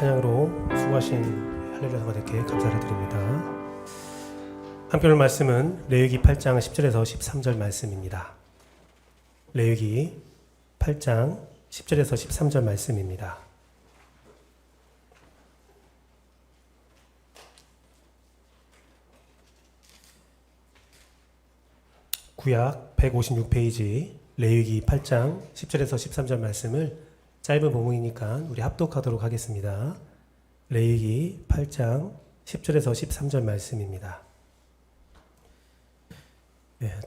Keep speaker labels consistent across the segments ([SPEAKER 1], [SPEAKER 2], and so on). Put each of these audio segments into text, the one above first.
[SPEAKER 1] 찬양으로 수고하신 할렐루야 성가대께 감사를 드립니다. 함께 올 말씀은 레위기 8장 10절에서 13절 말씀입니다. 레위기 8장 10절에서 13절 말씀입니다. 구약 156페이지 레위기 8장 10절에서 13절 말씀을 짧은 본문이니까 우리 합독하도록 하겠습니다. 레위기 8장 10절에서 13절 말씀입니다.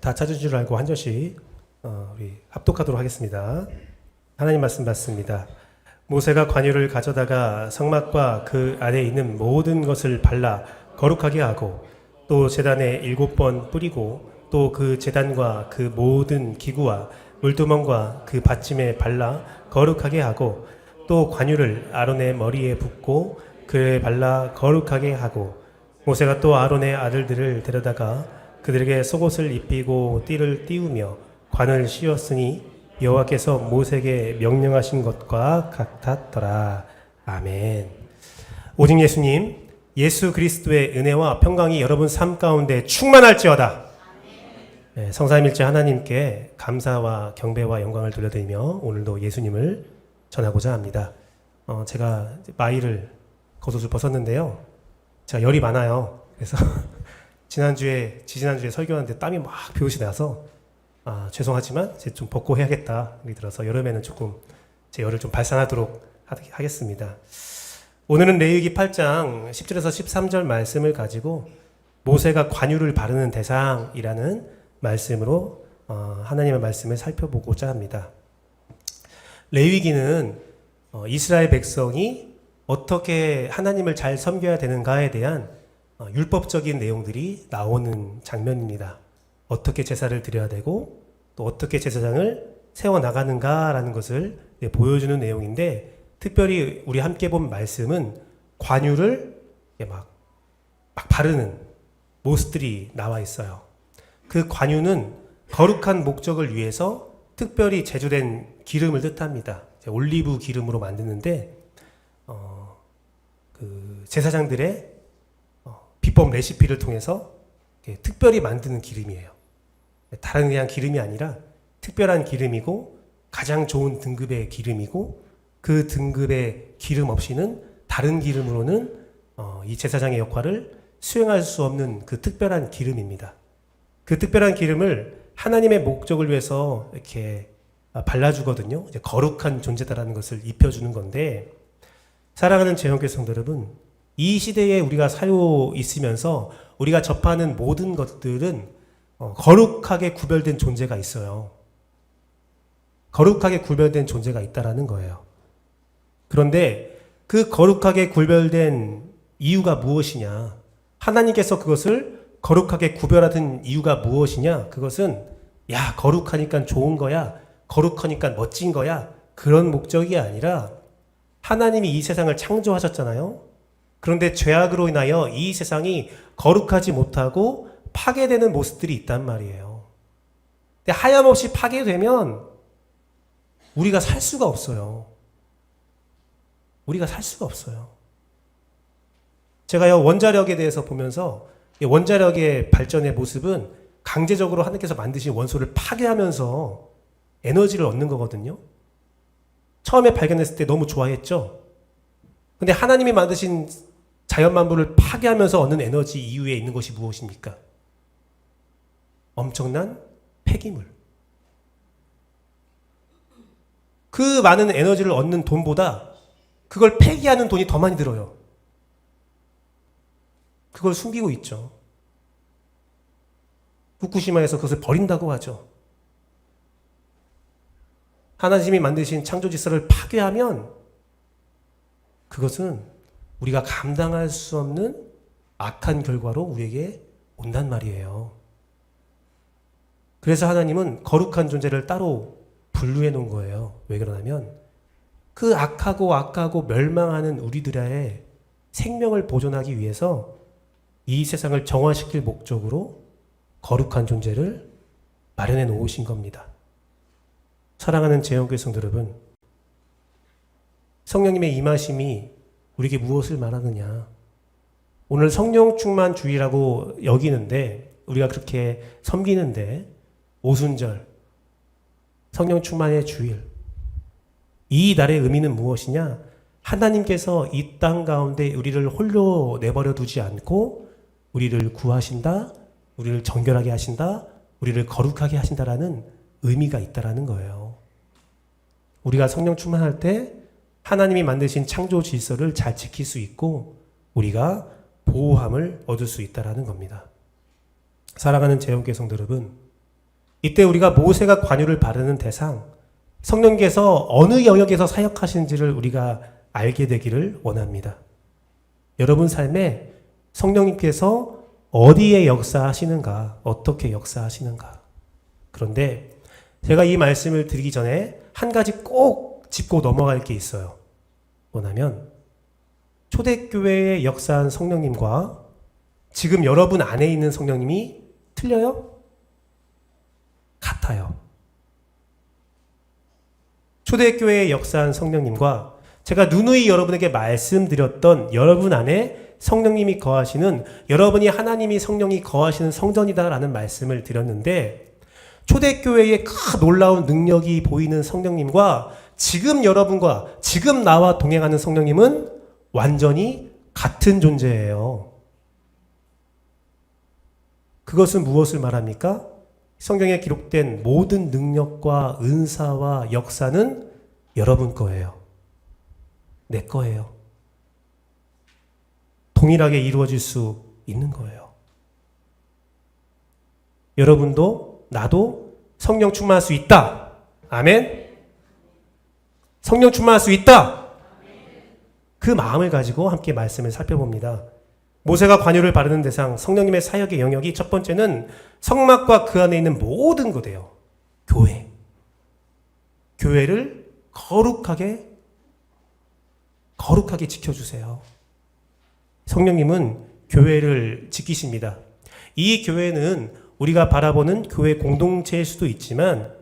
[SPEAKER 1] 다 찾은 줄 알고 한 절씩 우리 합독하도록 하겠습니다. 하나님 말씀 받습니다. 모세가 관유를 가져다가 성막과 그 안에 있는 모든 것을 발라 거룩하게 하고 또 제단에 7번 뿌리고 또 그 제단과 그 모든 기구와 물두멍과 그 받침에 발라 거룩하게 하고 또 관유를 아론의 머리에 붓고 그에 발라 거룩하게 하고 모세가 또 아론의 아들들을 데려다가 그들에게 속옷을 입히고 띠를 띄우며 관을 씌웠으니 여호와께서 모세에게 명령하신 것과 같았더라. 아멘. 오직 예수님, 예수 그리스도의 은혜와 평강이 여러분 삶 가운데 충만할지어다. 성삼일체 하나님께 감사와 경배와 영광을 돌려드리며 오늘도 예수님을 전하고자 합니다. 제가 마이를 겉옷을 벗었는데요. 제가 열이 많아요. 그래서 지지난주에 설교하는데 땀이 막 비옷이 나서 죄송하지만 이제 좀 벗고 해야겠다 생각이 들어서 여름에는 조금 제 열을 좀 발산하도록 하겠습니다. 오늘은 레위기 8장 10절에서 13절 말씀을 가지고 모세가 관유를 바르는 대상이라는 말씀으로 하나님의 말씀을 살펴보고자 합니다. 레위기는 이스라엘 백성이 어떻게 하나님을 잘 섬겨야 되는가에 대한 율법적인 내용들이 나오는 장면입니다. 어떻게 제사를 드려야 되고 또 어떻게 제사장을 세워나가는가라는 것을 보여주는 내용인데, 특별히 우리 함께 본 말씀은 관유를 막 바르는 모습들이 나와 있어요. 그 관유는 거룩한 목적을 위해서 특별히 제조된 기름을 뜻합니다. 올리브 기름으로 만드는데 그 제사장들의 비법 레시피를 통해서 특별히 만드는 기름이에요. 다른 그냥 기름이 아니라 특별한 기름이고 가장 좋은 등급의 기름이고, 그 등급의 기름 없이는 다른 기름으로는 이 제사장의 역할을 수행할 수 없는 그 특별한 기름입니다. 그 특별한 기름을 하나님의 목적을 위해서 이렇게 발라주거든요. 이제 거룩한 존재다라는 것을 입혀주는 건데, 사랑하는 재형교회 성도 여러분, 이 시대에 우리가 살고 있으면서 우리가 접하는 모든 것들은 거룩하게 구별된 존재가 있어요. 거룩하게 구별된 존재가 있다라는 거예요. 그런데 그 거룩하게 구별된 이유가 무엇이냐? 하나님께서 그것을 거룩하게 구별하던 이유가 무엇이냐? 그것은 거룩하니까 좋은 거야, 거룩하니까 멋진 거야, 그런 목적이 아니라 하나님이 이 세상을 창조하셨잖아요. 그런데 죄악으로 인하여 이 세상이 거룩하지 못하고 파괴되는 모습들이 있단 말이에요. 근데 하염없이 파괴되면 우리가 살 수가 없어요. 우리가 살 수가 없어요. 제가요, 원자력에 대해서 보면서 원자력의 발전의 모습은 강제적으로 하나님께서 만드신 원소를 파괴하면서 에너지를 얻는 거거든요. 처음에 발견했을 때 너무 좋아했죠. 근데 하나님이 만드신 자연 만물을 파괴하면서 얻는 에너지 이후에 있는 것이 무엇입니까? 엄청난 폐기물. 그 많은 에너지를 얻는 돈보다 그걸 폐기하는 돈이 더 많이 들어요. 그걸 숨기고 있죠. 후쿠시마에서 그것을 버린다고 하죠. 하나님이 만드신 창조 질서를 파괴하면 그것은 우리가 감당할 수 없는 악한 결과로 우리에게 온단 말이에요. 그래서 하나님은 거룩한 존재를 따로 분류해 놓은 거예요. 왜 그러냐면 그 악하고 멸망하는 우리들의 생명을 보존하기 위해서 이 세상을 정화시킬 목적으로 거룩한 존재를 마련해 놓으신 겁니다. 사랑하는 재형교회 성도 여러분, 성령님의 임하심이 우리에게 무엇을 말하느냐? 오늘 성령 충만 주일이라고 여기는데, 우리가 그렇게 섬기는데, 오순절, 성령 충만의 주일, 이 날의 의미는 무엇이냐? 하나님께서 이 땅 가운데 우리를 홀로 내버려 두지 않고 우리를 구하신다, 우리를 정결하게 하신다, 우리를 거룩하게 하신다라는 의미가 있다라는 거예요. 우리가 성령 충만할 때 하나님이 만드신 창조 질서를 잘 지킬 수 있고 우리가 보호함을 얻을 수 있다라는 겁니다. 사랑하는 재혼교회 성도 여러분, 이때 우리가 모세가 관유를 바르는 대상, 성령께서 어느 영역에서 사역하시는지를 우리가 알게 되기를 원합니다. 여러분 삶에 성령님께서 어디에 역사하시는가, 어떻게 역사하시는가. 그런데 제가 이 말씀을 드리기 전에 한 가지 꼭 짚고 넘어갈 게 있어요. 뭐냐면 초대교회에 역사한 성령님과 지금 여러분 안에 있는 성령님이 틀려요? 같아요. 초대교회에 역사한 성령님과 제가 누누이 여러분에게 말씀드렸던 여러분 안에 성령님이 거하시는, 여러분이 하나님이 성령이 거하시는 성전이다라는 말씀을 드렸는데, 초대교회의 큰 놀라운 능력이 보이는 성령님과 지금 여러분과 지금 나와 동행하는 성령님은 완전히 같은 존재예요. 그것은 무엇을 말합니까? 성경에 기록된 모든 능력과 은사와 역사는 여러분 거예요. 내 거예요. 동일하게 이루어질 수 있는 거예요. 여러분도 나도 성령 충만할 수 있다. 아멘. 성령 충만할 수 있다. 그 마음을 가지고 함께 말씀을 살펴봅니다. 모세가 관유를 바르는 대상, 성령님의 사역의 영역이 첫 번째는 성막과 그 안에 있는 모든 것이에요. 교회. 교회를 거룩하게 지켜주세요. 성령님은 교회를 지키십니다. 이 교회는 우리가 바라보는 교회 공동체일 수도 있지만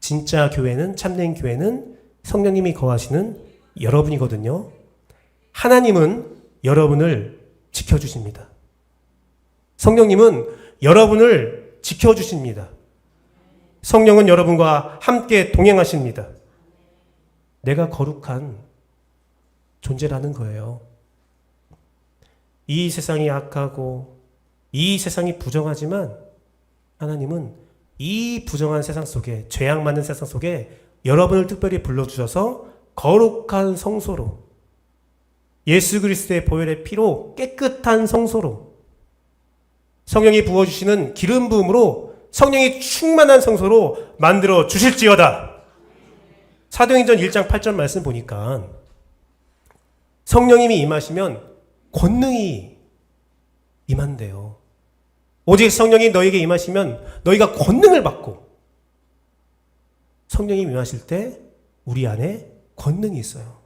[SPEAKER 1] 진짜 교회는, 참된 교회는 성령님이 거하시는 여러분이거든요. 하나님은 여러분을 지켜주십니다. 성령님은 여러분을 지켜주십니다. 성령은 여러분과 함께 동행하십니다. 내가 거룩한 존재라는 거예요. 이 세상이 악하고 이 세상이 부정하지만 하나님은 이 부정한 세상 속에, 죄악 많은 세상 속에 여러분을 특별히 불러주셔서 거룩한 성소로, 예수 그리스도의 보혈의 피로 깨끗한 성소로, 성령이 부어주시는 기름 부음으로 성령이 충만한 성소로 만들어 주실지어다. 사도행전 1장 8절 말씀 보니까 성령님이 임하시면 권능이 임한대요. 오직 성령이 너에게 임하시면 너희가 권능을 받고, 성령이 임하실 때 우리 안에 권능이 있어요.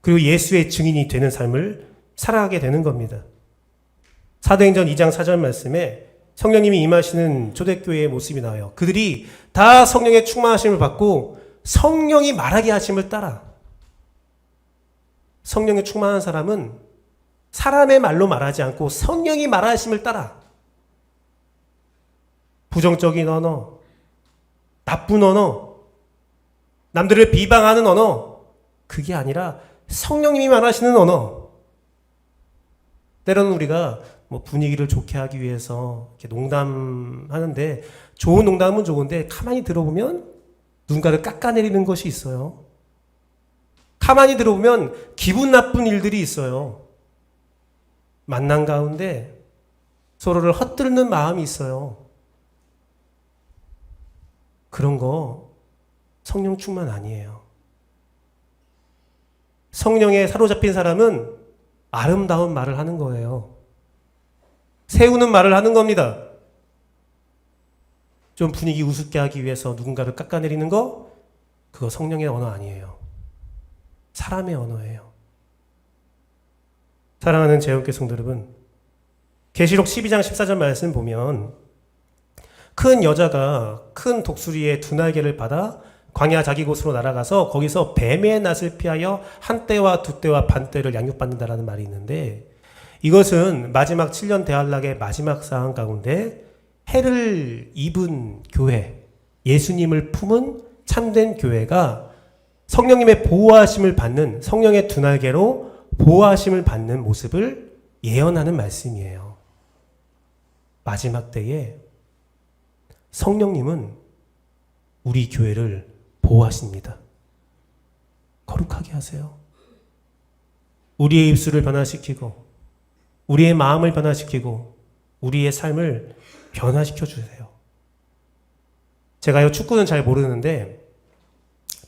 [SPEAKER 1] 그리고 예수의 증인이 되는 삶을 살아가게 되는 겁니다. 사도행전 2장 4절 말씀에 성령님이 임하시는 초대교회의 모습이 나와요. 그들이 다 성령의 충만하심을 받고 성령이 말하게 하심을 따라. 성령에 충만한 사람은 사람의 말로 말하지 않고 성령이 말하심을 따라. 부정적인 언어, 나쁜 언어, 남들을 비방하는 언어, 그게 아니라 성령님이 말하시는 언어. 때로는 우리가 분위기를 좋게 하기 위해서 이렇게 농담하는데, 좋은 농담은 좋은데 가만히 들어보면 누군가를 깎아내리는 것이 있어요. 가만히 들어보면 기분 나쁜 일들이 있어요. 만남 가운데 서로를 헛들는 마음이 있어요. 그런 거 성령 충만 아니에요. 성령에 사로잡힌 사람은 아름다운 말을 하는 거예요. 세우는 말을 하는 겁니다. 좀 분위기 우습게 하기 위해서 누군가를 깎아내리는 거, 그거 성령의 언어 아니에요. 사람의 언어예요. 사랑하는 재혼교회 성도 여러분, 계시록 12장 14절 말씀 보면 큰 여자가 큰 독수리의 두 날개를 받아 광야 자기 곳으로 날아가서 거기서 뱀의 낯을 피하여 한 때와 두 때와 반 때를 양육받는다라는 말이 있는데, 이것은 마지막 7년 대환락의 마지막 상황 가운데 해를 입은 교회, 예수님을 품은 참된 교회가 성령님의 보호하심을 받는, 성령의 두 날개로 보호하심을 받는 모습을 예언하는 말씀이에요. 마지막 때에 성령님은 우리 교회를 보호하십니다. 거룩하게 하세요. 우리의 입술을 변화시키고 우리의 마음을 변화시키고 우리의 삶을 변화시켜 주세요. 제가요, 축구는 잘 모르는데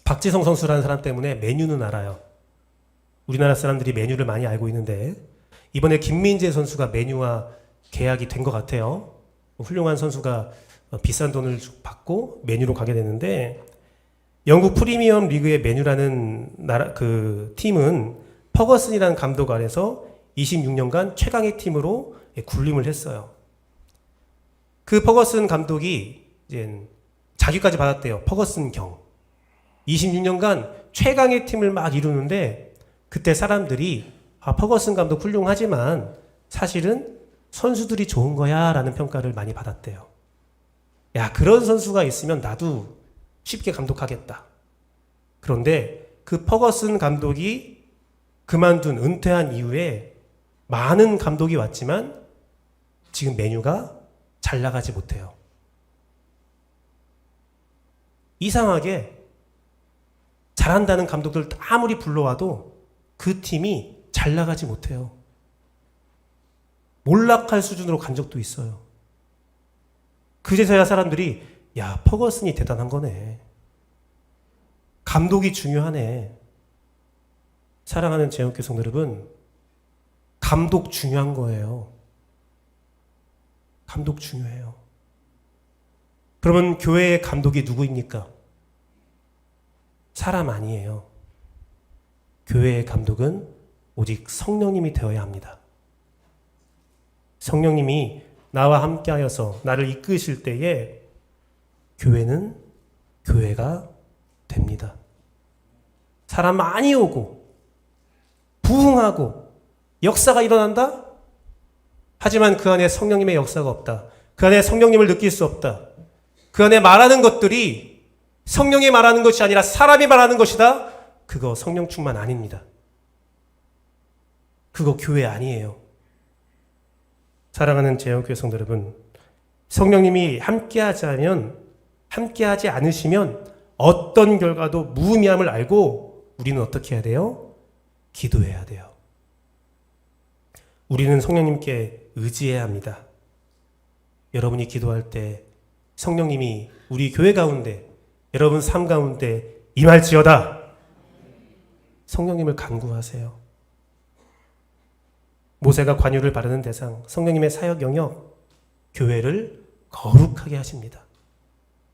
[SPEAKER 1] 박지성 선수라는 사람 때문에 메뉴는 알아요. 우리나라 사람들이 메뉴를 많이 알고 있는데 이번에 김민재 선수가 메뉴와 계약이 된 것 같아요. 훌륭한 선수가 비싼 돈을 받고 메뉴로 가게 됐는데, 영국 프리미엄 리그의 메뉴라는 그 팀은 퍼거슨이라는 감독 아래서 26년간 최강의 팀으로 군림을 했어요. 그 퍼거슨 감독이 이제 자기까지 받았대요. 퍼거슨 경. 26년간 최강의 팀을 막 이루는데, 그때 사람들이 퍼거슨 감독 훌륭하지만 사실은 선수들이 좋은 거야 라는 평가를 많이 받았대요. 야, 그런 선수가 있으면 나도 쉽게 감독하겠다. 그런데 그 퍼거슨 감독이 그만둔, 은퇴한 이후에 많은 감독이 왔지만 지금 메뉴가 잘 나가지 못해요. 이상하게 잘한다는 감독들 아무리 불러와도 그 팀이 잘 나가지 못해요. 몰락할 수준으로 간 적도 있어요. 그제서야 사람들이 야, 퍼거슨이 대단한 거네. 감독이 중요하네. 사랑하는 제영교회 성도 여러분, 감독 중요한 거예요. 감독 중요해요. 그러면 교회의 감독이 누구입니까? 사람 아니에요. 교회의 감독은 오직 성령님이 되어야 합니다. 성령님이 나와 함께 하여서 나를 이끄실 때에 교회는 교회가 됩니다. 사람 많이 오고 부흥하고 역사가 일어난다? 하지만 그 안에 성령님의 역사가 없다. 그 안에 성령님을 느낄 수 없다. 그 안에 말하는 것들이 성령이 말하는 것이 아니라 사람이 말하는 것이다? 그거 성령 충만 아닙니다. 그거 교회 아니에요. 사랑하는 제영교회 성도 여러분, 성령님이 함께하지 않으시면 어떤 결과도 무의미함을 알고 우리는 어떻게 해야 돼요? 기도해야 돼요. 우리는 성령님께 의지해야 합니다. 여러분이 기도할 때 성령님이 우리 교회 가운데, 여러분 삶 가운데 임할지어다. 성령님을 간구하세요. 모세가 관유를 바르는 대상, 성령님의 사역 영역, 교회를 거룩하게 하십니다.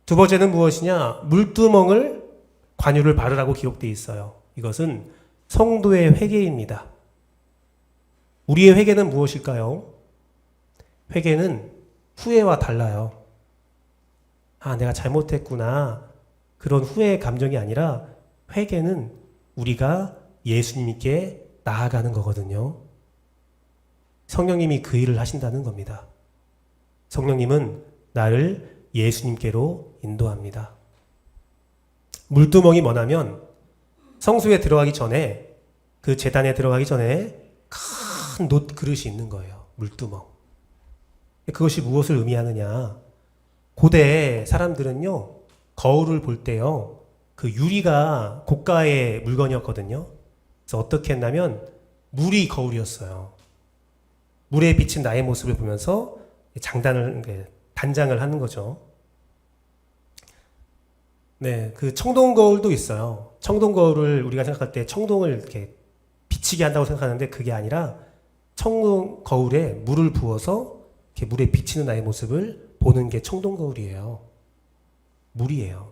[SPEAKER 1] 두 번째는 무엇이냐? 물두멍을 관유를 바르라고 기록되어 있어요. 이것은 성도의 회개입니다. 우리의 회개는 무엇일까요? 회개는 후회와 달라요. 아, 내가 잘못했구나. 그런 후회의 감정이 아니라 회개는 우리가 예수님께 나아가는 거거든요. 성령님이 그 일을 하신다는 겁니다. 성령님은 나를 예수님께로 인도합니다. 물두멍이 뭐냐면 성소에 들어가기 전에, 그 제단에 들어가기 전에 큰 놋 그릇이 있는 거예요. 물두멍. 그것이 무엇을 의미하느냐? 고대 사람들은요, 거울을 볼 때요, 그 유리가 고가의 물건이었거든요. 그래서 어떻게 했냐면 물이 거울이었어요. 물에 비친 나의 모습을 보면서 단장을 하는 거죠. 네, 그 청동 거울도 있어요. 청동 거울을 우리가 생각할 때 청동을 이렇게 비치게 한다고 생각하는데 그게 아니라 청동 거울에 물을 부어서 이렇게 물에 비치는 나의 모습을 보는 게 청동 거울이에요. 물이에요.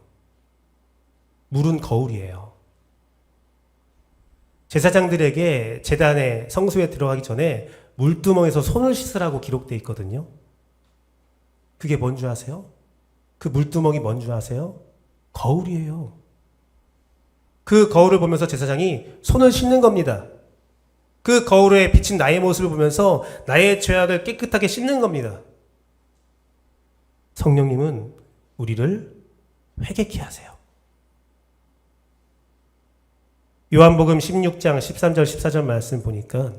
[SPEAKER 1] 물은 거울이에요. 제사장들에게 제단에 성소에 들어가기 전에 물두멍에서 손을 씻으라고 기록되어 있거든요. 그게 뭔 줄 아세요? 그 물두멍이 뭔 줄 아세요? 거울이에요. 그 거울을 보면서 제사장이 손을 씻는 겁니다. 그 거울에 비친 나의 모습을 보면서 나의 죄악을 깨끗하게 씻는 겁니다. 성령님은 우리를 회개케 하세요. 요한복음 16장 13절 14절 말씀 보니까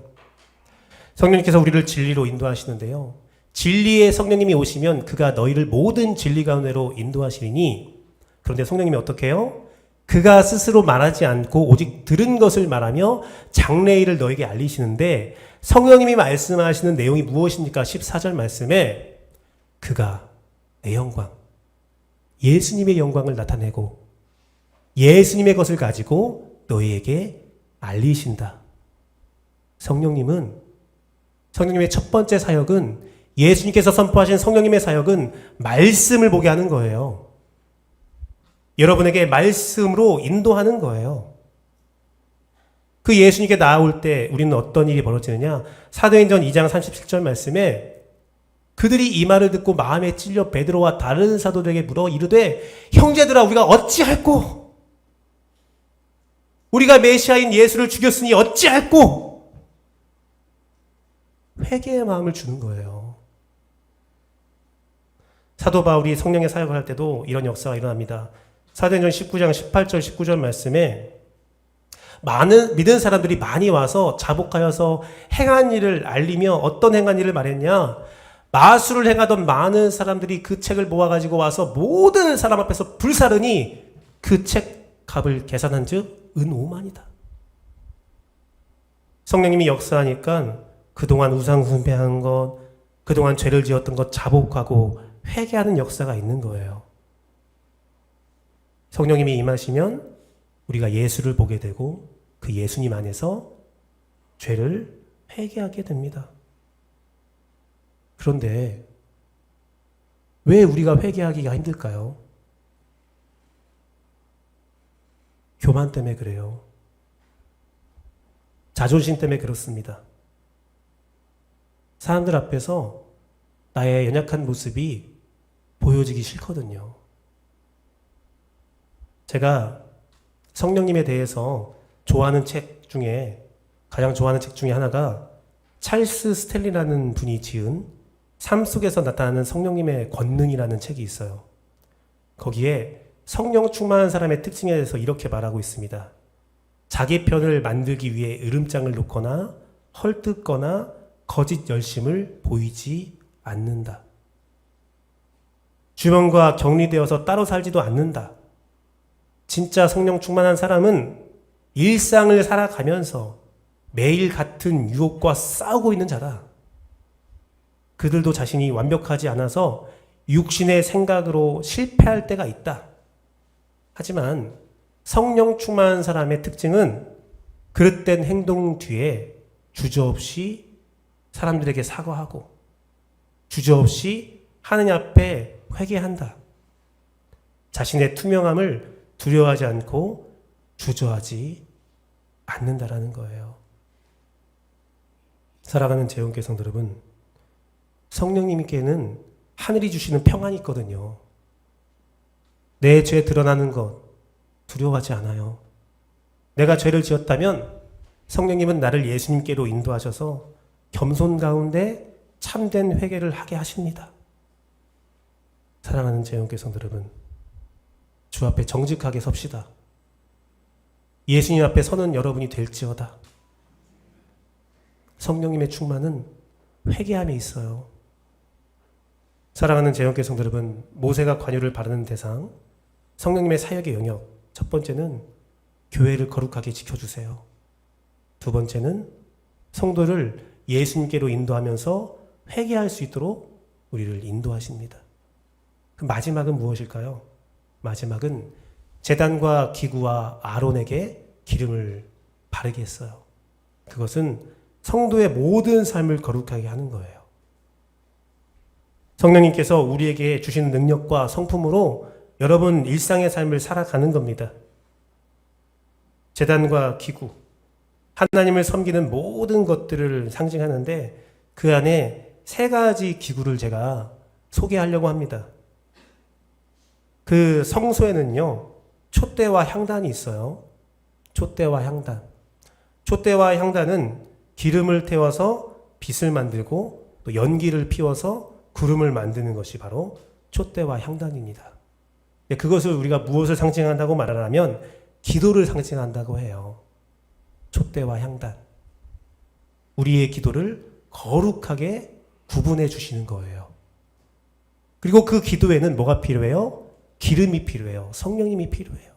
[SPEAKER 1] 성령님께서 우리를 진리로 인도하시는데요. 진리의 성령님이 오시면 그가 너희를 모든 진리 가운데로 인도하시리니, 그런데 성령님이 어떻게 해요? 그가 스스로 말하지 않고 오직 들은 것을 말하며 장래일을 너에게 알리시는데, 성령님이 말씀하시는 내용이 무엇입니까? 14절 말씀에 그가 내 영광, 예수님의 영광을 나타내고 예수님의 것을 가지고 너희에게 알리신다. 성령님의 첫 번째 사역은, 예수님께서 선포하신 성령님의 사역은 말씀을 보게 하는 거예요. 여러분에게 말씀으로 인도하는 거예요. 그 예수님께 나아올 때 우리는 어떤 일이 벌어지느냐? 사도행전 2장 37절 말씀에 그들이 이 말을 듣고 마음에 찔려 베드로와 다른 사도들에게 물어 이르되, 형제들아, 우리가 어찌할꼬? 우리가 메시아인 예수를 죽였으니 어찌할꼬? 회개의 마음을 주는 거예요. 사도 바울이 성령의 사역을 할 때도 이런 역사가 일어납니다. 사도행전 19장 18절 19절 말씀에 믿은 사람들이 많이 와서 자복하여서 행한 일을 알리며, 어떤 행한 일을 말했냐? 마술을 행하던 많은 사람들이 그 책을 모아가지고 와서 모든 사람 앞에서 불사르니 그 책 값을 계산한 즉 은 5만이다. 성령님이 역사하니까 그동안 우상 숭배한 것, 그동안 죄를 지었던 것 자복하고 회개하는 역사가 있는 거예요. 성령님이 임하시면 우리가 예수를 보게 되고 그 예수님 안에서 죄를 회개하게 됩니다. 그런데 왜 우리가 회개하기가 힘들까요? 교만 때문에 그래요. 자존심 때문에 그렇습니다. 사람들 앞에서 나의 연약한 모습이 보여지기 싫거든요. 제가 성령님에 대해서 좋아하는 책 중에, 가장 좋아하는 책 중에 하나가 찰스 스탠리라는 분이 지은 삶 속에서 나타나는 성령님의 권능이라는 책이 있어요. 거기에 성령 충만한 사람의 특징에 대해서 이렇게 말하고 있습니다. 자기 편을 만들기 위해 으름장을 놓거나 헐뜯거나 거짓 열심을 보이지 않는다. 주변과 격리되어서 따로 살지도 않는다. 진짜 성령 충만한 사람은 일상을 살아가면서 매일 같은 유혹과 싸우고 있는 자다. 그들도 자신이 완벽하지 않아서 육신의 생각으로 실패할 때가 있다. 하지만 성령 충만한 사람의 특징은 그릇된 행동 뒤에 주저없이 사람들에게 사과하고 주저없이 하느님 앞에 회개한다. 자신의 투명함을 두려워하지 않고 주저하지 않는다라는 거예요. 살아가는 재혼교 성도 여러분, 성령님께는 하늘이 주시는 평안이 있거든요. 내 죄 드러나는 것 두려워하지 않아요. 내가 죄를 지었다면 성령님은 나를 예수님께로 인도하셔서 겸손 가운데 참된 회개를 하게 하십니다. 사랑하는 재혼교 성도 여러분, 주 앞에 정직하게 섭시다. 예수님 앞에 서는 여러분이 될지어다. 성령님의 충만은 회개함에 있어요. 사랑하는 재혼교 성도 여러분, 모세가 관유를 바르는 대상, 성령님의 사역의 영역, 첫 번째는 교회를 거룩하게 지켜주세요. 두 번째는 성도를 예수님께로 인도하면서 회개할 수 있도록 우리를 인도하십니다. 그 마지막은 무엇일까요? 마지막은 제단과 기구와 아론에게 기름을 바르게 했어요. 그것은 성도의 모든 삶을 거룩하게 하는 거예요. 성령님께서 우리에게 주신 능력과 성품으로 여러분 일상의 삶을 살아가는 겁니다. 제단과 기구, 하나님을 섬기는 모든 것들을 상징하는데 그 안에 세 가지 기구를 제가 소개하려고 합니다. 그 성소에는요, 촛대와 향단이 있어요. 촛대와 향단. 촛대와 향단은 기름을 태워서 빛을 만들고 또 연기를 피워서 구름을 만드는 것이 바로 촛대와 향단입니다. 그것을 우리가 무엇을 상징한다고 말하면 기도를 상징한다고 해요. 촛대와 향단. 우리의 기도를 거룩하게 구분해 주시는 거예요. 그리고 그 기도에는 뭐가 필요해요? 기름이 필요해요. 성령님이 필요해요.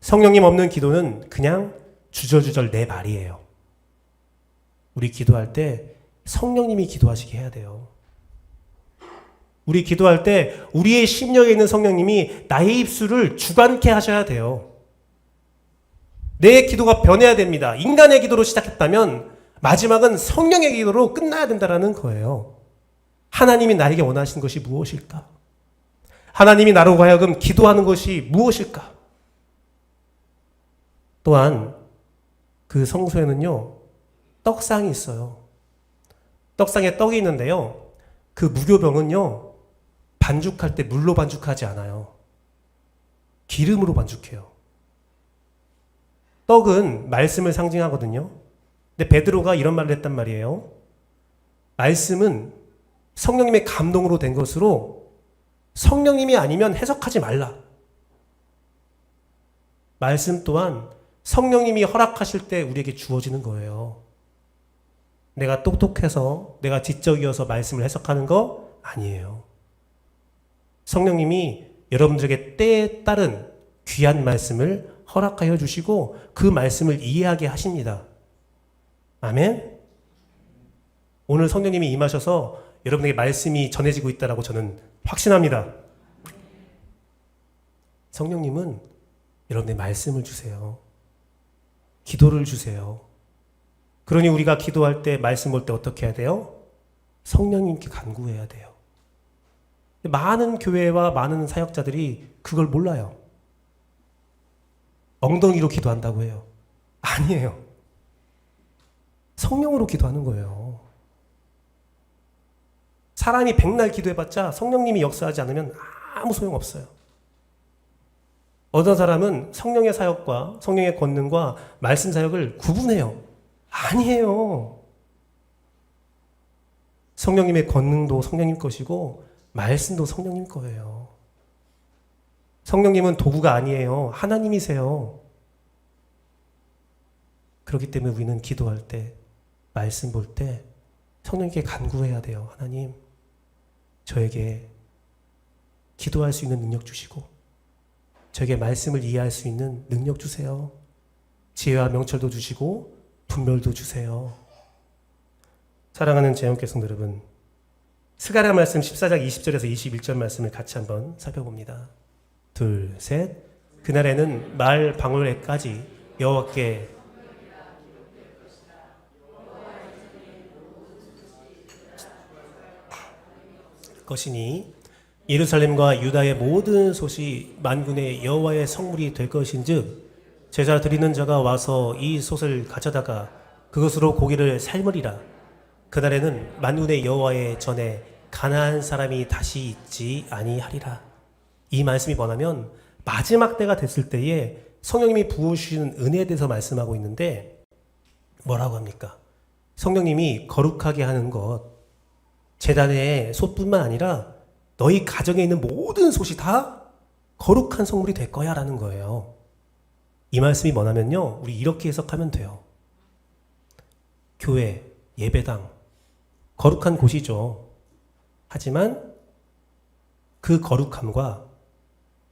[SPEAKER 1] 성령님 없는 기도는 그냥 주절주절 내 말이에요. 우리 기도할 때 성령님이 기도하시게 해야 돼요. 우리 기도할 때 우리의 심령에 있는 성령님이 나의 입술을 주관케 하셔야 돼요. 내 기도가 변해야 됩니다. 인간의 기도로 시작했다면 마지막은 성령의 기도로 끝나야 된다는 거예요. 하나님이 나에게 원하시는 것이 무엇일까? 하나님이 나로 하여금 기도하는 것이 무엇일까? 또한 그 성소에는요, 떡상이 있어요. 떡상에 떡이 있는데요, 그 무교병은요, 반죽할 때 물로 반죽하지 않아요. 기름으로 반죽해요. 떡은 말씀을 상징하거든요. 근데 베드로가 이런 말을 했단 말이에요. 말씀은 성령님의 감동으로 된 것으로 성령님이 아니면 해석하지 말라. 말씀 또한 성령님이 허락하실 때 우리에게 주어지는 거예요. 내가 똑똑해서 내가 지적이어서 말씀을 해석하는 거 아니에요. 성령님이 여러분들에게 때에 따른 귀한 말씀을 허락하여 주시고 그 말씀을 이해하게 하십니다. 아멘? 오늘 성령님이 임하셔서 여러분에게 말씀이 전해지고 있다고 저는 확신합니다. 성령님은 여러분의 말씀을 주세요. 기도를 주세요. 그러니 우리가 기도할 때, 말씀 볼 때 어떻게 해야 돼요? 성령님께 간구해야 돼요. 많은 교회와 많은 사역자들이 그걸 몰라요. 엉덩이로 기도한다고 해요. 아니에요. 성령으로 기도하는 거예요. 사람이 백날 기도해봤자 성령님이 역사하지 않으면 아무 소용없어요. 어떤 사람은 성령의 사역과 성령의 권능과 말씀 사역을 구분해요. 아니에요. 성령님의 권능도 성령님 것이고 말씀도 성령님 거예요. 성령님은 도구가 아니에요. 하나님이세요. 그렇기 때문에 우리는 기도할 때, 말씀 볼 때 성령님께 간구해야 돼요. 하나님, 저에게 기도할 수 있는 능력 주시고 저에게 말씀을 이해할 수 있는 능력 주세요. 지혜와 명철도 주시고 분별도 주세요. 사랑하는 재원교성 여러분, 스가랴 말씀 14장 20절에서 21절 말씀을 같이 한번 살펴봅니다. 둘, 셋. 그날에는 말 방울에까지 여호와께 것이니 예루살렘과 유다의 모든 솥이 만군의 여호와의 성물이 될 것인즉 제사 드리는 자가 와서 이 솥을 가져다가 그것으로 고기를 삶으리라. 그날에는 만군의 여호와의 전에 가나안 사람이 다시 있지 아니하리라. 이 말씀이 뭐냐면 마지막 때가 됐을 때에 성령님이 부어주시는 은혜에 대해서 말씀하고 있는데 뭐라고 합니까? 성령님이 거룩하게 하는 것, 제단의 솥뿐만 아니라 너희 가정에 있는 모든 솥이 다 거룩한 성물이 될 거야 라는 거예요. 이 말씀이 뭐냐면요, 우리 이렇게 해석하면 돼요. 교회, 예배당, 거룩한 곳이죠. 하지만 그 거룩함과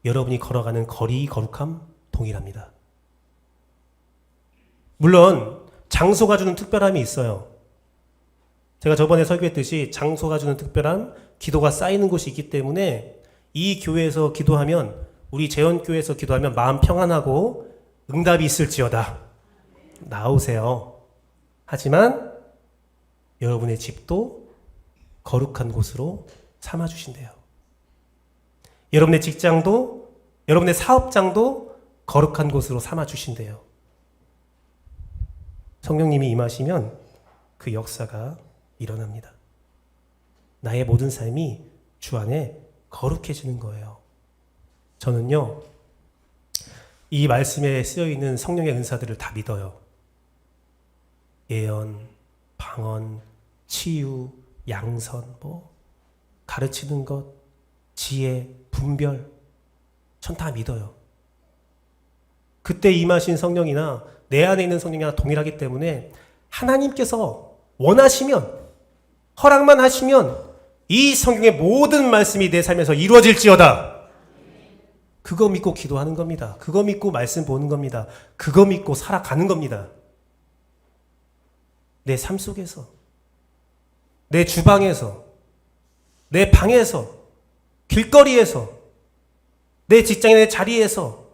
[SPEAKER 1] 여러분이 걸어가는 거리 거룩함 동일합니다. 물론 장소가 주는 특별함이 있어요. 제가 저번에 설교했듯이 장소가 주는 특별함, 기도가 쌓이는 곳이 있기 때문에 이 교회에서 기도하면, 우리 재원교회에서 기도하면 마음 평안하고 응답이 있을지어다. 나오세요. 하지만 여러분의 집도 거룩한 곳으로 삼아주신대요. 여러분의 직장도, 여러분의 사업장도 거룩한 곳으로 삼아주신대요. 성령님이 임하시면 그 역사가 일어납니다. 나의 모든 삶이 주 안에 거룩해지는 거예요. 저는요, 이 말씀에 쓰여 있는 성령의 은사들을 다 믿어요. 예언, 방언, 치유, 양선, 가르치는 것, 지혜, 분별, 전 다 믿어요. 그때 임하신 성령이나 내 안에 있는 성령이나 동일하기 때문에 하나님께서 원하시면, 허락만 하시면 이 성경의 모든 말씀이 내 삶에서 이루어질지어다. 그거 믿고 기도하는 겁니다. 그거 믿고 말씀 보는 겁니다. 그거 믿고 살아가는 겁니다. 내 삶 속에서, 내 주방에서, 내 방에서, 길거리에서, 내 직장의 자리에서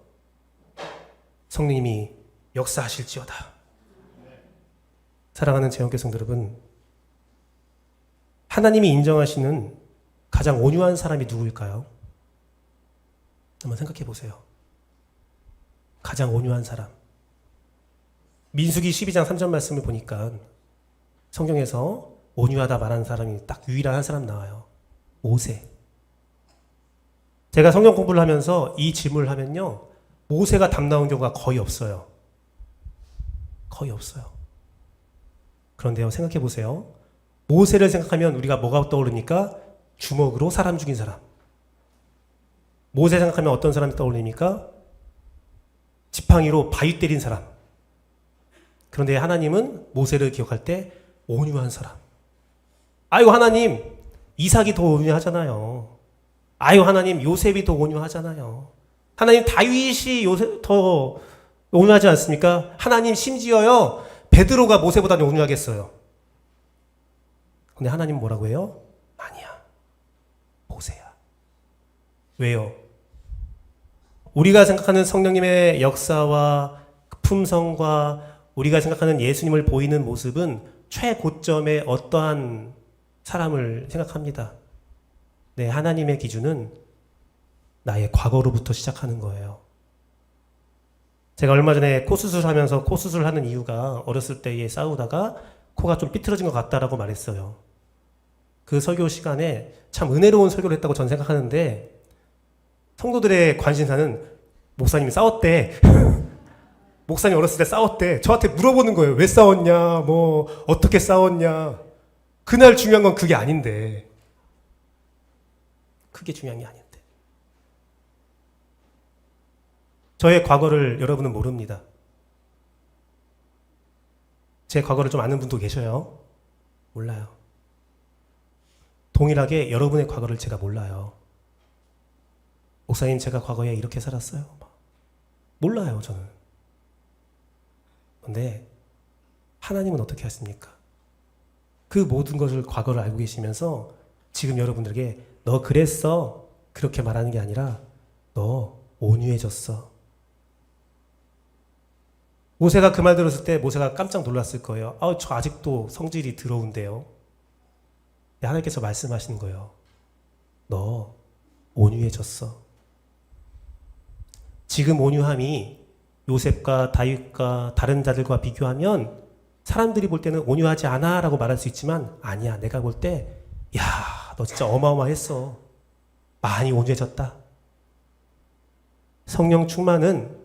[SPEAKER 1] 성령님이 역사하실지어다. 사랑하는 재원교 성도 여러분, 하나님이 인정하시는 가장 온유한 사람이 누구일까요? 한번 생각해 보세요. 가장 온유한 사람. 민수기 12장 3절 말씀을 보니까 성경에서 온유하다 말하는 사람이 딱 유일한 한 사람 나와요. 모세. 제가 성경 공부를 하면서 이 질문을 하면요, 모세가 답 나온 경우가 거의 없어요. 거의 없어요. 그런데요, 생각해 보세요. 모세를 생각하면 우리가 뭐가 떠오릅니까? 주먹으로 사람 죽인 사람. 모세 생각하면 어떤 사람이 떠올립니까? 지팡이로 바위 때린 사람. 그런데 하나님은 모세를 기억할 때 온유한 사람. 아이고 하나님, 이삭이 더 온유하잖아요. 아이고 하나님, 요셉이 더 온유하잖아요. 하나님, 다윗이 더 온유하지 않습니까? 하나님, 심지어요, 베드로가 모세보다 온유하겠어요. 근데 하나님 뭐라고 해요? 아니야, 모세야. 왜요? 우리가 생각하는 성령님의 역사와 품성과 우리가 생각하는 예수님을 보이는 모습은 최고점의 어떠한 사람을 생각합니다. 네, 하나님의 기준은 나의 과거로부터 시작하는 거예요. 제가 얼마 전에 코 수술하면서 코 수술하는 이유가 어렸을 때에 싸우다가 코가 좀 삐뚤어진 것 같다라고 말했어요. 그 설교 시간에 참 은혜로운 설교를 했다고 전 생각하는데, 성도들의 관심사는 목사님이 싸웠대. 목사님 어렸을 때 싸웠대. 저한테 물어보는 거예요. 왜 싸웠냐, 어떻게 싸웠냐. 그날 중요한 건 그게 아닌데. 그게 중요한 게 아닌데. 저의 과거를 여러분은 모릅니다. 제 과거를 좀 아는 분도 계셔요? 몰라요. 동일하게 여러분의 과거를 제가 몰라요. 목사님, 제가 과거에 이렇게 살았어요? 몰라요, 저는. 근데 하나님은 어떻게 하십니까? 그 모든 것을, 과거를 알고 계시면서 지금 여러분들에게 너 그랬어, 그렇게 말하는 게 아니라 너 온유해졌어. 모세가 그 말 들었을 때 모세가 깜짝 놀랐을 거예요. 저 아직도 성질이 더러운데요. 하나님께서 말씀하시는 거예요. 너 온유해졌어. 지금 온유함이 요셉과 다윗과 다른 자들과 비교하면 사람들이 볼 때는 온유하지 않아 라고 말할 수 있지만, 아니야, 내가 볼 때 야, 너 진짜 어마어마했어. 많이 온유해졌다. 성령 충만은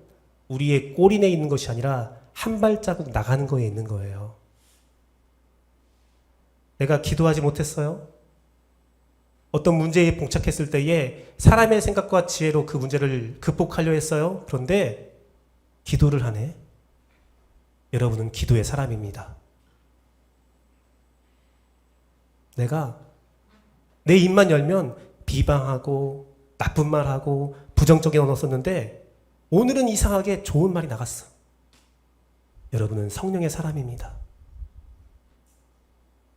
[SPEAKER 1] 우리의 꼬리내 있는 것이 아니라 한 발자국 나가는 거에 있는 거예요. 내가 기도하지 못했어요? 어떤 문제에 봉착했을 때에 사람의 생각과 지혜로 그 문제를 극복하려 했어요? 그런데 기도를 하네. 여러분은 기도의 사람입니다. 내가 내 입만 열면 비방하고 나쁜 말하고 부정적인 언어 썼는데 오늘은 이상하게 좋은 말이 나갔어. 여러분은 성령의 사람입니다.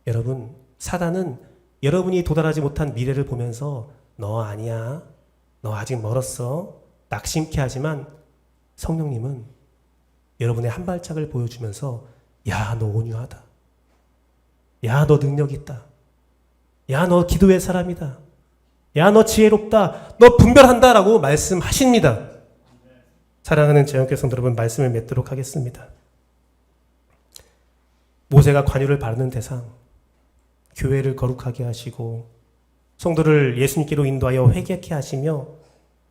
[SPEAKER 1] 여러분, 사단은 여러분이 도달하지 못한 미래를 보면서 너 아니야, 너 아직 멀었어, 낙심케 하지만, 성령님은 여러분의 한 발짝을 보여주면서 야, 너 온유하다. 야, 너 능력 있다. 야, 너 기도의 사람이다. 야, 너 지혜롭다. 너 분별한다 라고 말씀하십니다. 사랑하는 재영교 성도 여러분, 말씀을 맺도록 하겠습니다. 모세가 관유를 바르는 대상, 교회를 거룩하게 하시고 성도를 예수님께로 인도하여 회개케 하시며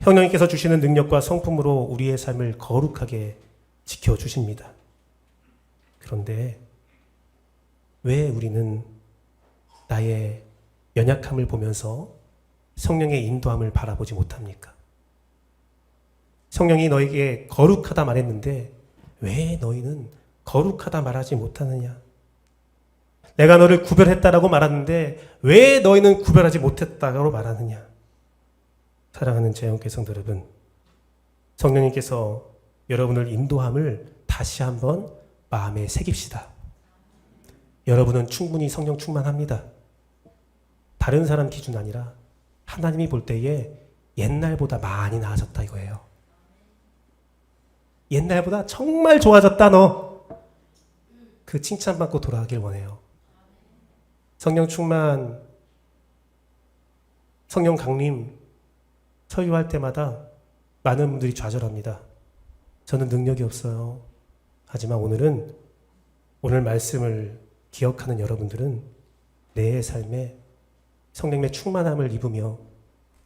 [SPEAKER 1] 성령님께서 주시는 능력과 성품으로 우리의 삶을 거룩하게 지켜주십니다. 그런데 왜 우리는 나의 연약함을 보면서 성령의 인도함을 바라보지 못합니까? 성령이 너에게 거룩하다 말했는데 왜 너희는 거룩하다 말하지 못하느냐? 내가 너를 구별했다라고 말하는데 왜 너희는 구별하지 못했다고 말하느냐? 사랑하는 재영교성도 여러분, 성령님께서 여러분을 인도함을 다시 한번 마음에 새깁시다. 여러분은 충분히 성령 충만합니다. 다른 사람 기준 아니라 하나님이 볼 때에 옛날보다 많이 나아졌다 이거예요. 옛날보다 정말 좋아졌다 너. 그 칭찬받고 돌아가길 원해요. 성령 충만, 성령 강림 서유할 때마다 많은 분들이 좌절합니다. 저는 능력이 없어요. 하지만 오늘 말씀을 기억하는 여러분들은 내 삶에 성령의 충만함을 입으며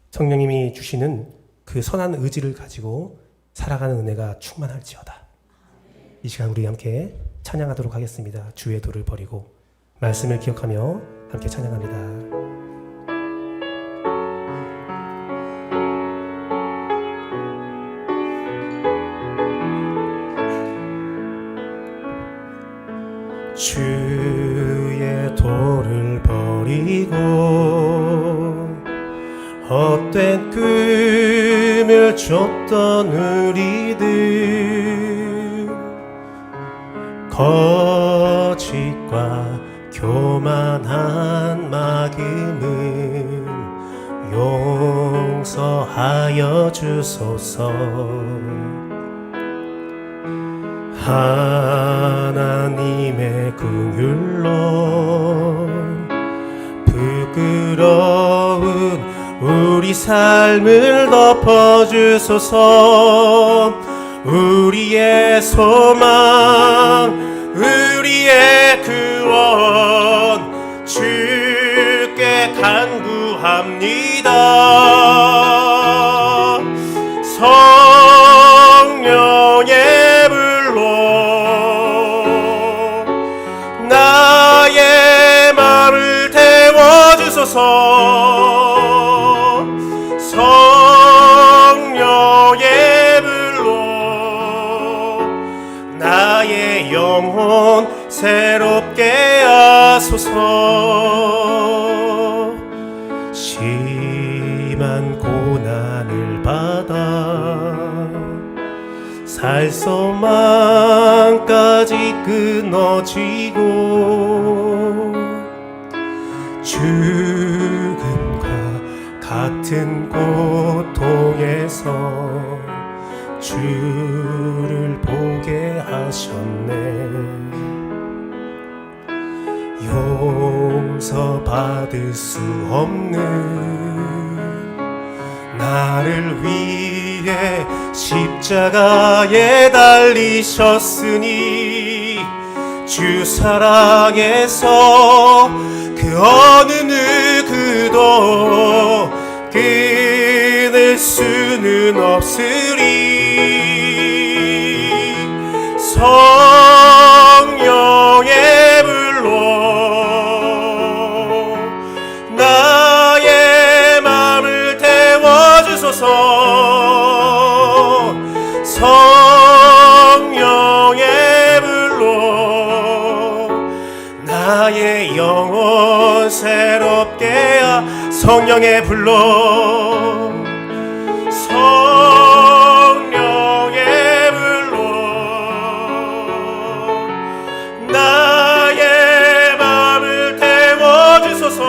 [SPEAKER 1] 성령님이 주시는 그 선한 의지를 가지고 살아가는 은혜가 충만할지어다. 이 시간 우리 함께 찬양하도록 하겠습니다. 주의 도를 버리고 말씀을 기억하며 함께 찬양합니다. 주의 도를 버리고 헛된 꿈을 쫓던 우리들 거짓과 교만한 마음을 용서하여 주소서. 하나님의 긍휼로 부끄러운 우리 삶을 덮어주소서. 우리의 소망, 우리의 구원 주께 간구합니다. 성령의 불로 나의 마음을 태워주소서. 성령의 불로 나의 영혼 새롭게 하소서. 심한 고난을 받아 살소망까지 끊어지고 죽음과 같은 고통에서 주를 보게 하셨네. 용서받을 수 없는 나를 위해 십자가에 달리셨으니 주 사랑에서 그 어느 누구도 끊을 수는 없으리. 성령의 불로 나의 마음을 태워주소서. 성령의 불로 나의 영혼 새롭게 성령의 불로 성령의 불로 나의 마음을 태워주소서.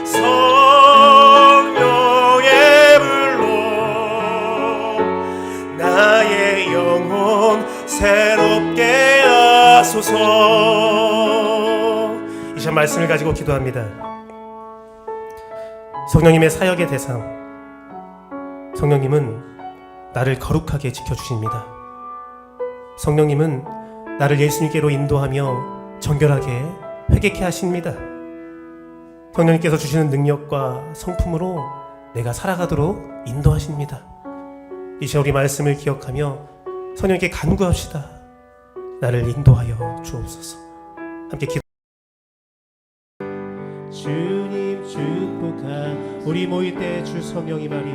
[SPEAKER 1] 성령의 불로 나의 영혼 새롭게 하소서. 이 시간 말씀을 가지고 기도합니다. 성령님의 사역의 대상, 성령님은 나를 거룩하게 지켜주십니다. 성령님은 나를 예수님께로 인도하며 정결하게 회개케 하십니다. 성령님께서 주시는 능력과 성품으로 내가 살아가도록 인도하십니다. 이 시간 우리 말씀을 기억하며 성령께 간구합시다. 나를 인도하여 주옵소서. 함께 기도. 주님 축복하 우리 모일 때 주 성령이 말이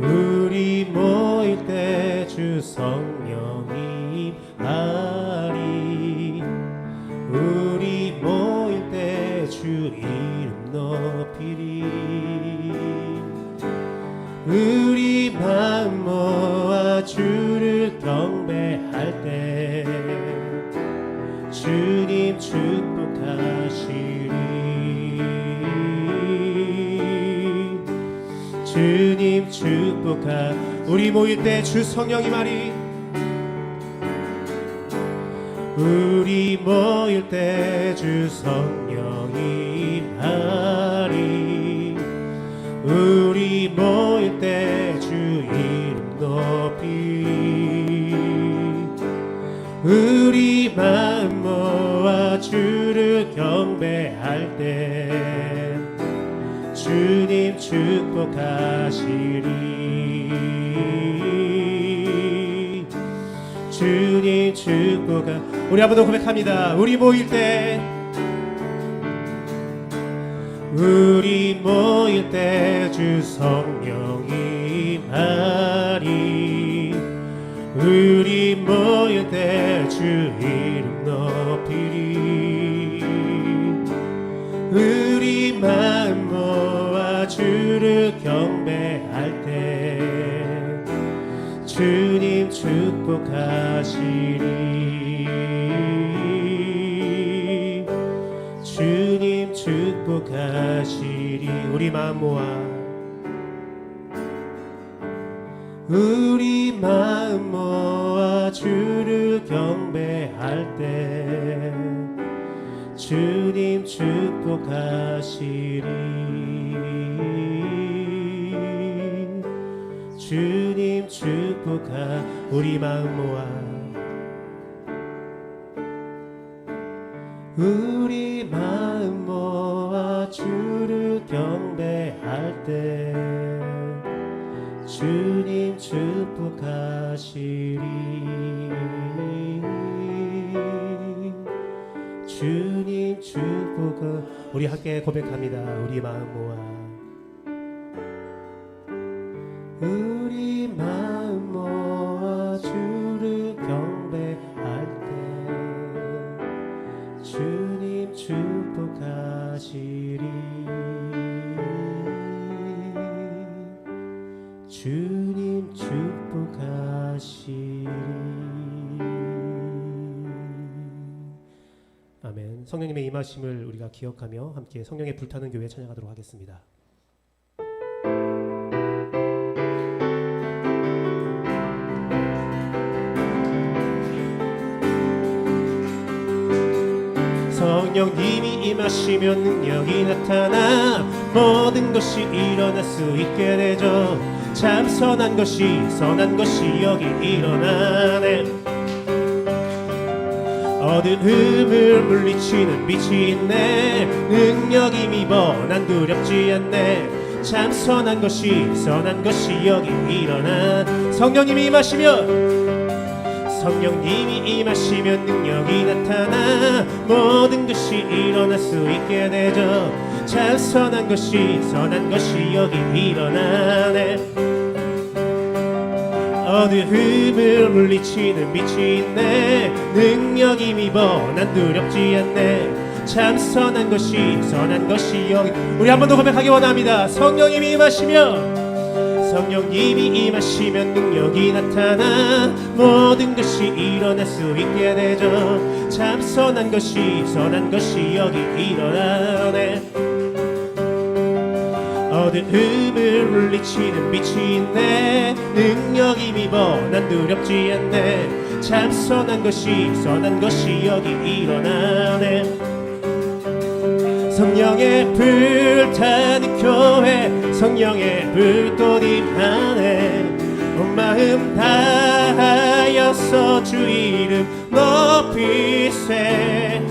[SPEAKER 1] 우리 모일 때 주 성령이 말이 우리 모일 때 주 이름 높이리 우리 마음 모아 주를 경배할 때 주님 축복하시리 주님 축복하 우리 모일 때 주 성령이 말이 우리 모일 때 주 성령이 말이 우리 모일 때 주 이름 높이 우리 마음 모아 주를 경배할 때 주님 축복하시리 주님 축복하 우리 한번 더 고백합니다. 우리 모일 때 우리 모일 때 주 성령이 말이 우리 모일 때 주 이름 높이리 우리 마음 모아 주를 경배할 때 주님 축복하시리 주님 축복하시리 우리 마음 모아 우리 마음 모아 주를 경배할 때 주님 축복하시리 주님 축복하 우리 마음 모아 우리 마음 모아 주를 경배할 때 주님 축복하시리 주님 축복하 우리 함께 고백합니다. 우리 마음 모아 우리 마음 모아 주를 경배할 때 주님 축복하시리 주님 축복하시리 아멘. 성령님의 임하심을 우리가 기억하며 함께 성령의 불타는 교회 찬양하도록 하겠습니다. 성령님이 임하시면 능력이 나타나 모든 것이 일어날 수 있게 되죠. 참 선한 것이 여기 일어나네. 어두움을 물리치는 빛이 있네. 능력이 미워 난 두렵지 않네. 참 선한 것이 여기 일어나. 성령님이 임하시면 능력이 나타나 모든 것이 일어날 수 있게 되죠. 참 선한 것이 여기 일어나네. 어두움을 물리치는 빛이 있네. 능력이 미워 난 두렵지 않네. 참 선한 것이 여기. 우리 한 번 더 고백하기 원합니다. 성령님이 임하시면 능력이 나타나 모든 것이 일어날 수 있게 되죠. 참 선한 것이 여기 일어나네. 어두움을 물리치는 빛이 있네. 능력이 미워 난 두렵지 않네. 참 선한 것이 여기 일어나네. 성령의 불타는 교회 성령의 불꽃 임하네. 온 마음 다하여서 주 이름 높이세.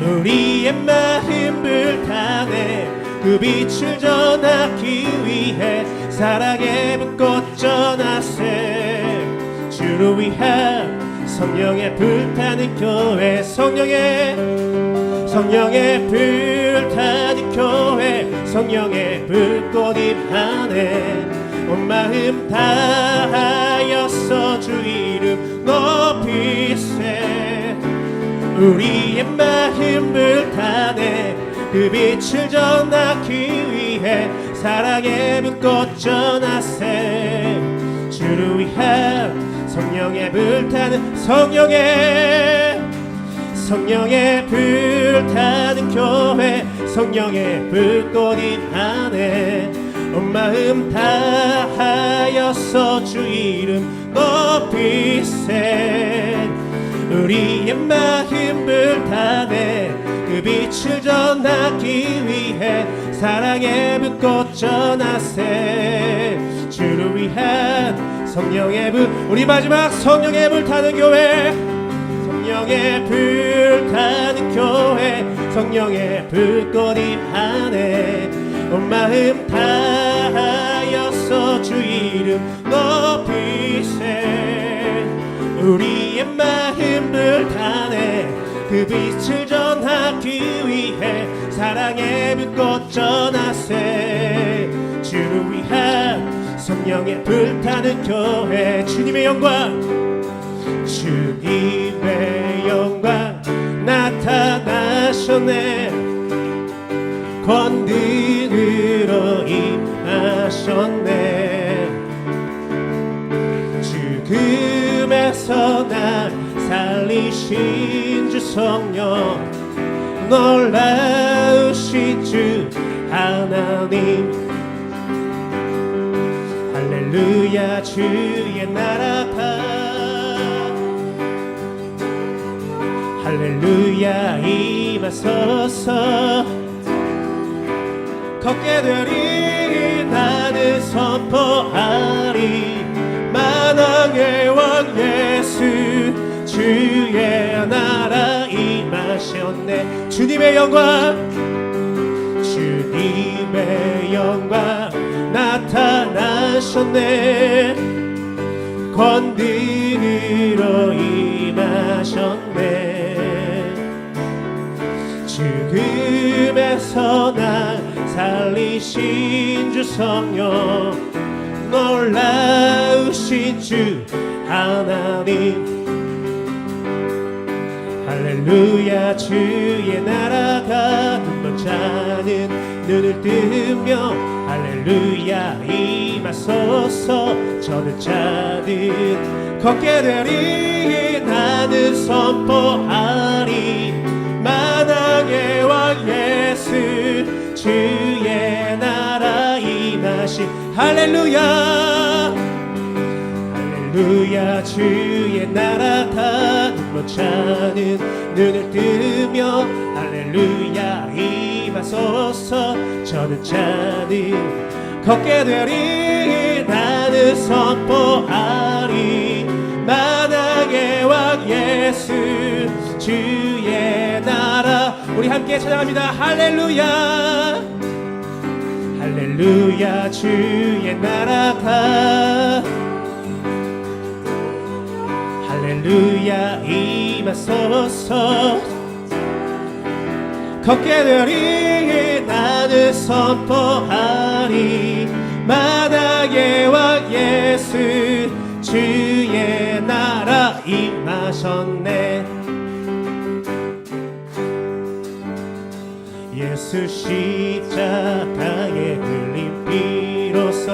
[SPEAKER 1] 우리의 마음 불타네. 그 빛을 전하기 위해 사랑의 불꽃 전하세. 주를 위한 성령의 불타는 교회, 성령의 불타는 교회, 성령의 불꽃 임하네. 온 마음 다하여서 주 이름 높이세. 우리의 마음 불타네. 그 빛을 전하기 위해 사랑의 불꽃 전하세. 주를 위한 성령의 불타는 성령의 불타는 교회, 성령의 불꽃 임하네. 온 마음 다하여서 주 이름 높이세. 우리의 마음 불타네. 그 빛을 전하기 위해 사랑의 불꽃 전하세. 주를 위한 성령의 불, 우리 마지막 성령의 불타는 교회, 성령의 불타는 교회, 성령의 불꽃 임하네. 온 마음 다하여서 주 이름 높이세. 우리의 마음 불타네. 그 빛을 전하기 위해 사랑의 불꽃 전하세. 주를 위한 성령의 불타는 교회, 주님의 영광, 주님의 영광 나타나셨네. 권능으로 임하셨네. 죽음에서 날 살리신 주 성령, 놀라우신 주 하나님. 할렐루야 주의 나라가, 할렐루야 임하소서. 걷게 되리 나는 선포하리. 만왕의 왕 예수 주의 나라 임하셨네. 주님의 영광, 주님의 영광 나타나셨네. 권능으로 임하셨네. 죽음에서 날 살리신 주 성령, 놀라우신 주 하나님. 할렐루야 주의 나라가 눈먼 자는 눈을 뜨며 할렐루야 임하소서. 저는 자는 걷게 되리 나는 선포하리. 만왕의 왕 예수 주의 나라 임하시. 할렐루야 할렐루야 주의 나라가 눈먼 자는 눈을 뜨며 할렐루야 임하소서. 저는 자는 걷게 되리 나는 선포하리. 만왕의 왕 예수 주의 나라. 우리 함께 찬양합니다. 할렐루야 할렐루야 주의 나라가 할렐루야 임하소서. 걷게 되리 나는 선포하리. 만왕의 왕 예수 주의 나라 임하셨네. 예수 십자가에 흘린 피로써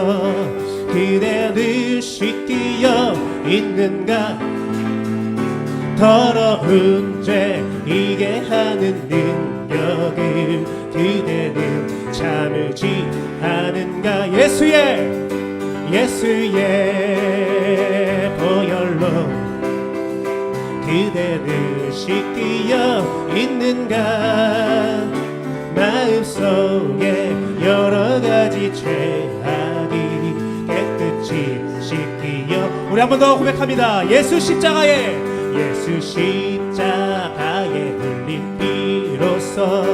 [SPEAKER 1] 그대를 씻기어 있는가. 더러운 죄 이게 하는 능력을 그대는 참으지 않은가. 예수의 보혈로 그대를 씻기어 있는가. 마음속에 여러가지 죄악이 깨끗이 씻기어. 우리 한 번 더 고백합니다. 예수 십자가에 흘린 피로써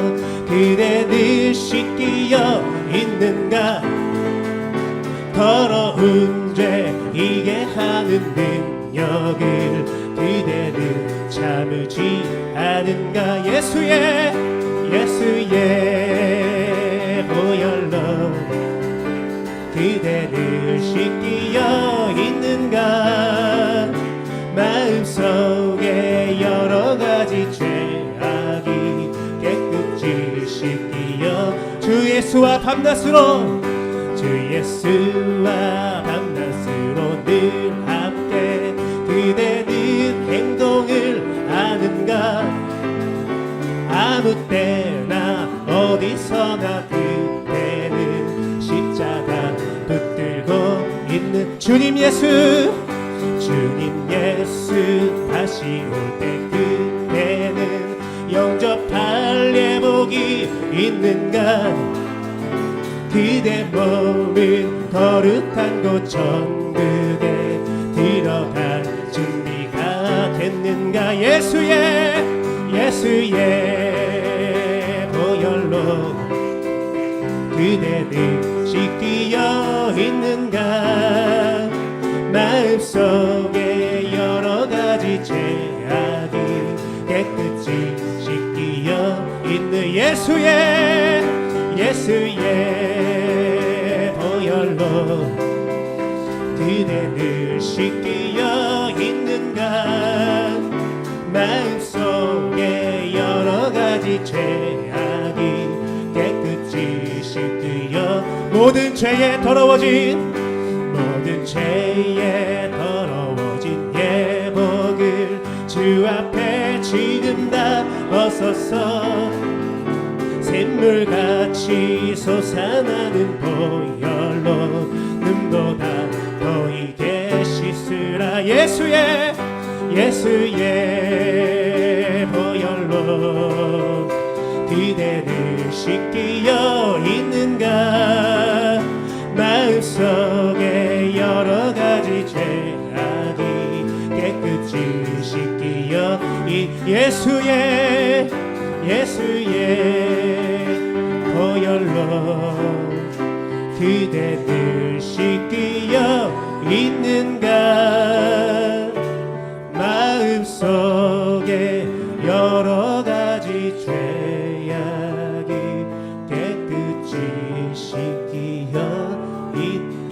[SPEAKER 1] 그대 늘 씻기어 있는가 더러운 죄 이게 하는 능력을 그대는 참으지 않은가 예수의 보혈로 그대를 씻기어 있는가 마음속에 여러 가지 죄악이 깨끗이 씻기어 주 예수와 밤낮으로 늘 함께 그대는 행동을 아는가 아무 때나 어디서나 그대는 십자가 붙들고 있는 주님 예수 다시 올 때 그대는 영접할 예복이 있는가 그대 몸은 거룩한 곳 천국에 들어갈 준비가 됐는가 예수의 보혈로 그대는 씻기어 있는가 마음속에 여러 가지 죄악이 깨끗이 씻기어 있는 예수의 보혈로 그대를 씻기어 있는가 마음속에 여러 가지 죄악이 깨끗이 씻기어 모든 죄에 더러워진 예복을 주 앞에 지금 다 벗어서 샘물같이 솟아나는 보혈로 눈보다 더이게 씻으라 예수의 보혈로 그대를 씻기어 있는가 마음속에 여러 가지 죄악이 깨끗이 씻기어 이 예수의 보혈로 그대를 씻기어 있는가 마음속에 여러 가지 죄악이 깨끗이 씻기어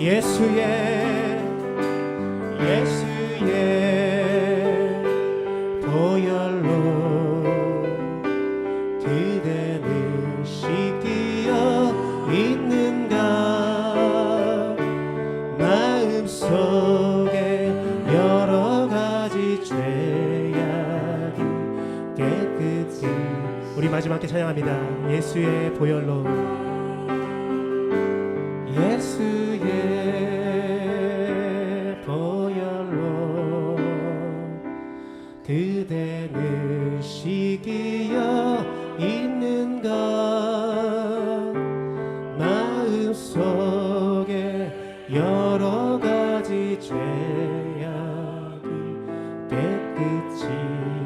[SPEAKER 1] 예수의 보혈로 그대를 씻기어 있는가 마음속에 여러 가지 죄악이 깨끗이 우리 마지막 함께 찬양합니다. 예수의 보혈로 그대를 씻기어 있는가 마음속에 여러 가지 죄악이 깨끗이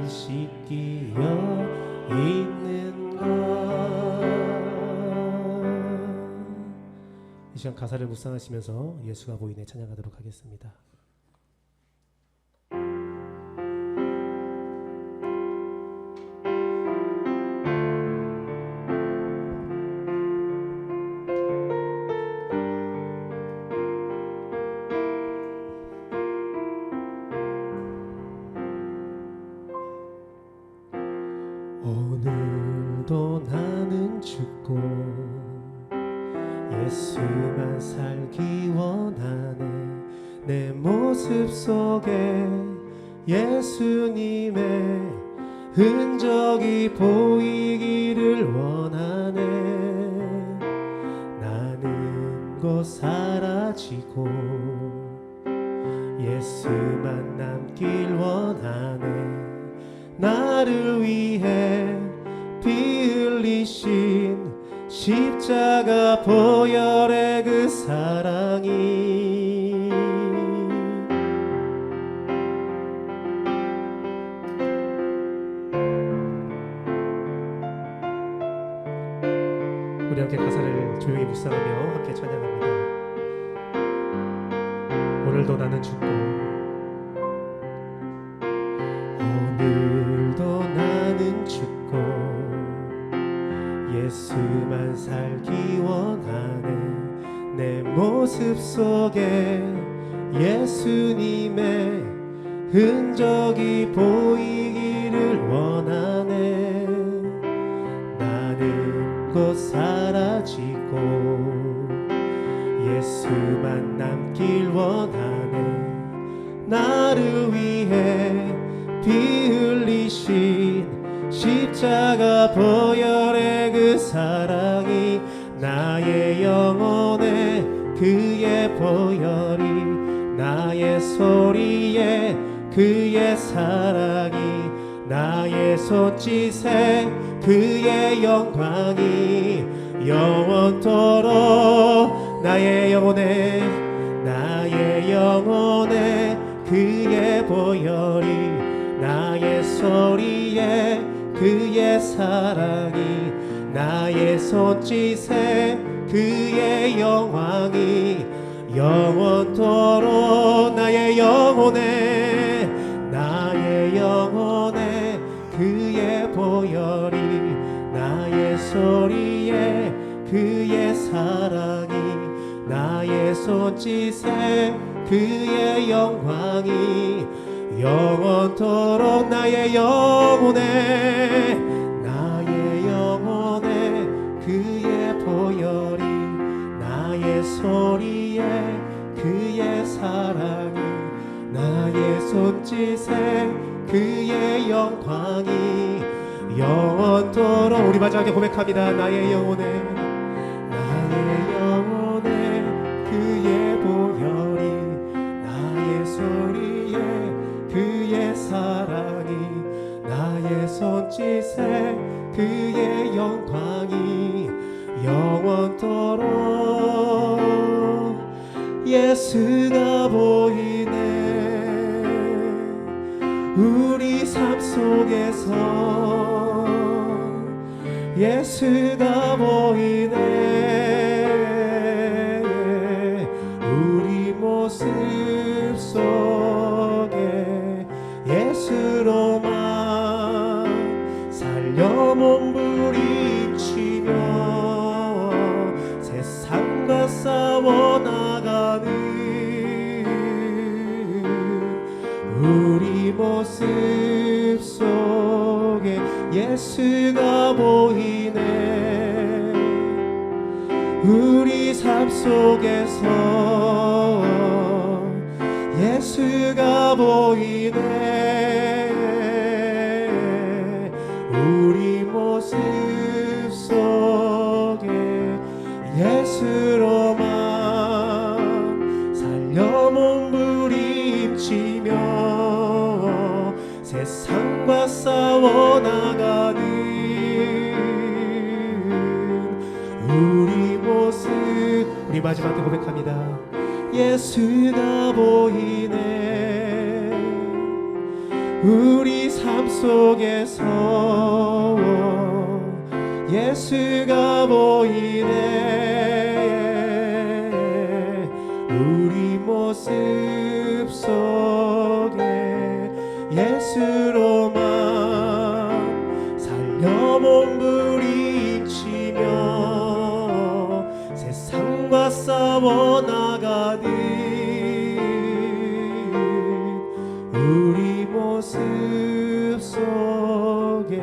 [SPEAKER 1] 씻기어 있는가. 이 시간 가사를 묵상하시면서 예수가 보이네 찬양하도록 하겠습니다. 오늘도 나는 죽고 예수만 살기 원하네 내 모습 속에 예수님의 흔적이 보이기를 원하네 나는 곧 사라지고 예수만 남길 원하네 나를 위해 피 흘리신 십자가 보혈의 그 사랑이 함께 찬양합니다. 오늘도 나는 죽고 오늘도 나는 죽고 예수만 살기 원하네. 내 모습 속에 예수님의 흔적이 보이기를 원하네. 나는 곧 사라지고 예수만 남길 원하네. 나를 위해 피 흘리신 십자가 보혈의 그 사랑이 나의 영혼에 그의 보혈이 나의 소리에 그의 사랑이 나의 손짓에 그의 영광이 영원토록 나의 영혼에 그의 보혈이 나의 소리에 그의 사랑이 나의 손짓에 그의 영광이 영원토록 나의 영혼에 그의 보혈이 나의 소리에 그의 사랑이 나의 손짓에 그의 영광이 영원토록 나의 영혼에 그의 보혈이 나의 소리에 그의 사랑이 나의 손짓에 그의 영광이 영원토록. 우리 마지막에 고백합니다. 나의 영혼에 그의 보혈이 나의 소리에 그의 사랑이 나의 손짓에 그의 영광이 영원토록. 예수가 보이네. 우리 삶 속에서 예수가 보이네. 우리 모습 속에 예수로만 살려 몸부림치며 세상과 싸워나가는 우리 모습 속에 예수가 보이네. 우리 삶 속에서 예수가 보이네. 우리 모습 속에 예수로만 살려 몸부림치며 세상과 싸워나가는 우리 모습. 우리 마지막 때 고백합니다. 예수가 보이네. 우리 삶 속에서 예수가 보이네. 우리 모습 속에 예수로만 살려 몸부림치며 세상과 싸워나가는 우리 모습 속에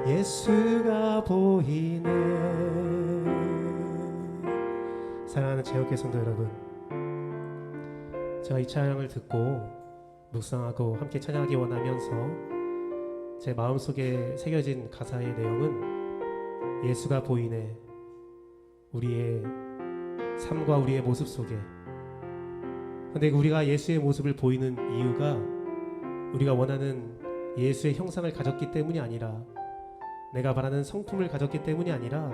[SPEAKER 1] 예수가 보이네. 사랑하는 제역회 성도 여러분, 제가 이 찬양을 듣고 묵상하고 함께 찬양하기 원하면서 제 마음속에 새겨진 가사의 내용은 예수가 보이네. 우리의 삶과 우리의 모습 속에. 근데 우리가 예수의 모습을 보이는 이유가 우리가 원하는 예수의 형상을 가졌기 때문이 아니라, 내가 바라는 성품을 가졌기 때문이 아니라,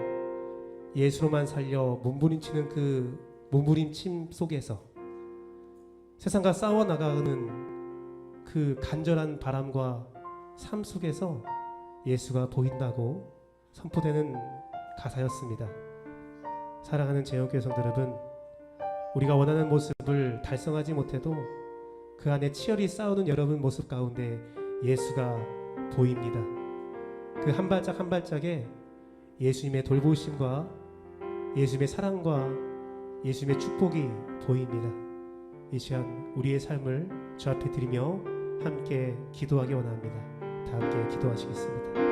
[SPEAKER 1] 예수로만 살려 몸부림치는 그 몸부림침 속에서 세상과 싸워나가는 그 간절한 바람과 삶 속에서 예수가 보인다고 선포되는 가사였습니다. 사랑하는 제형교회 성도 여러분, 우리가 원하는 모습을 달성하지 못해도 그 안에 치열히 싸우는 여러분 모습 가운데 예수가 보입니다. 그 한 발짝 한 발짝에 예수님의 돌보심과 예수님의 사랑과 예수님의 축복이 보입니다. 이 시간 우리의 삶을 주 앞에 드리며 함께 기도하기 원합니다. 다 함께 기도하시겠습니다.